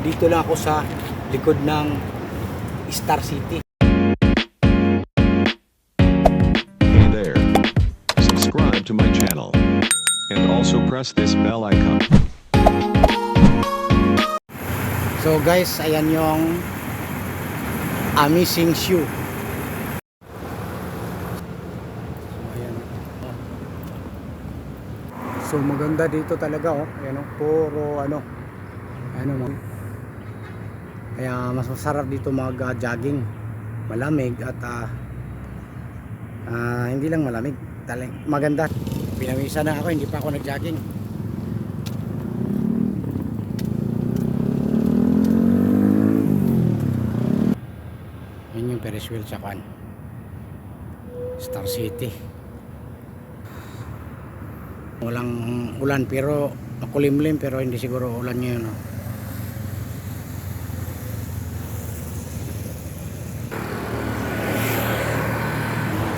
Nandito lang ako sa likod ng Star City. Hey there. Subscribe to my channel. And also press this bell icon. So guys, ayan yung Amazing Shoe. So maganda dito talaga, oh. Ayan, oh, puro ano. Kaya mas masarap dito mag-jogging. Malamig at hindi lang malamig, maganda. Pinawisa na ako, hindi pa ako nag-jogging. Yun yung Ferris wheel sa Star City. Walang ulan pero makulimlim, pero hindi siguro ulan ngayon, no?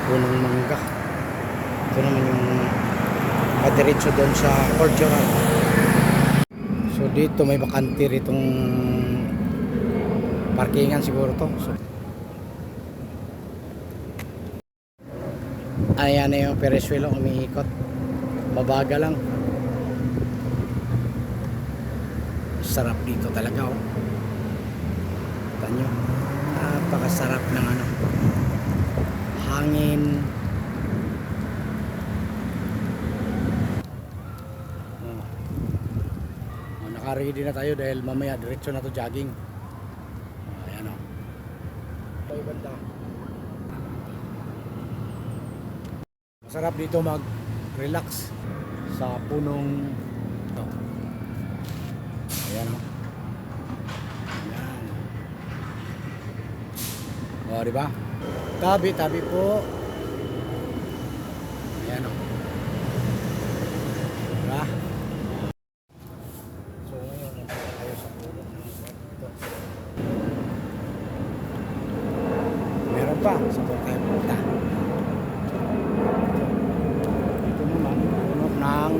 Punong mangga. Ito naman yung padiretso doon sa Cultural. So dito may bakante ritong parkingan siguro to. So, ayan na yung Ferris wheel, umiikot. Mabaga lang. Sarap dito talaga, oh. Tanyo, napakasarap ng ano, hangin. Naka-ready na tayo dahil mamaya diretso na to jogging. Ayan, oh. Ay, banda. Masarap dito mag-relax sa punong ito. Ayan, oh. Ayan. O, diba? Tabi-tabi po. Ayan, oh. Diba? So, ngayon, nandito tayo sa punong ito. Meron pa. Sa punong tayo punta. Ito naman, puno ng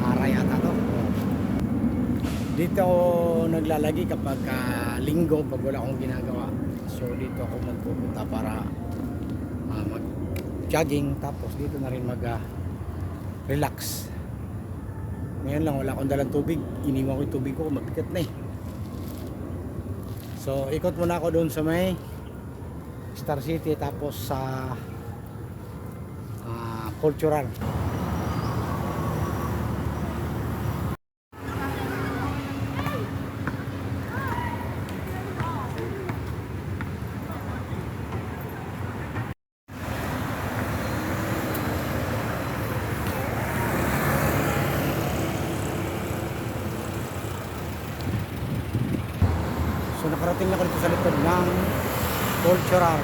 naray ata to. Dito ako naglalagi kapag linggo, pag wala akong ginagawa. So dito ako magpupunta para mag-jogging, tapos dito na rin mag-relax. Ngayon lang wala akong dalang tubig, iniwan ko yung tubig ko, mabigat na eh. So ikot muna ako doon sa may Star City, tapos sa Cultural. So nakarating na ako dito sa likod ng Cultural.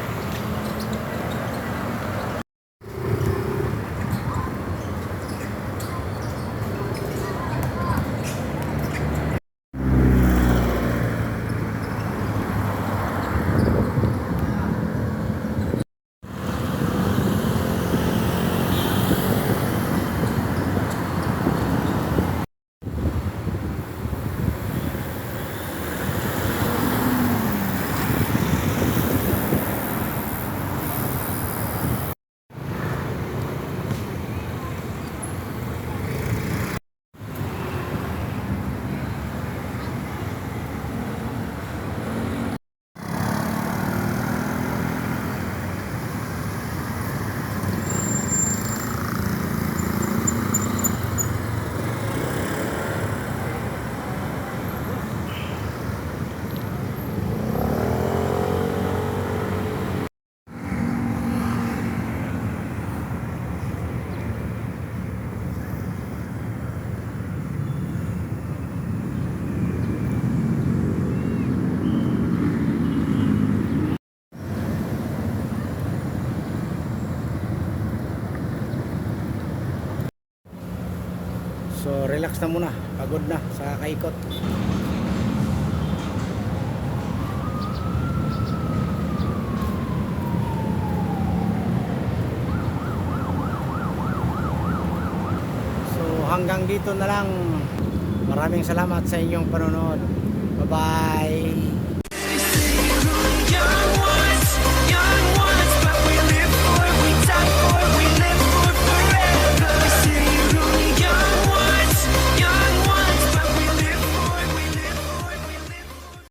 So relax na muna, pagod na sa kaikot. So hanggang dito na lang. Maraming salamat sa inyong panonood. Bye bye.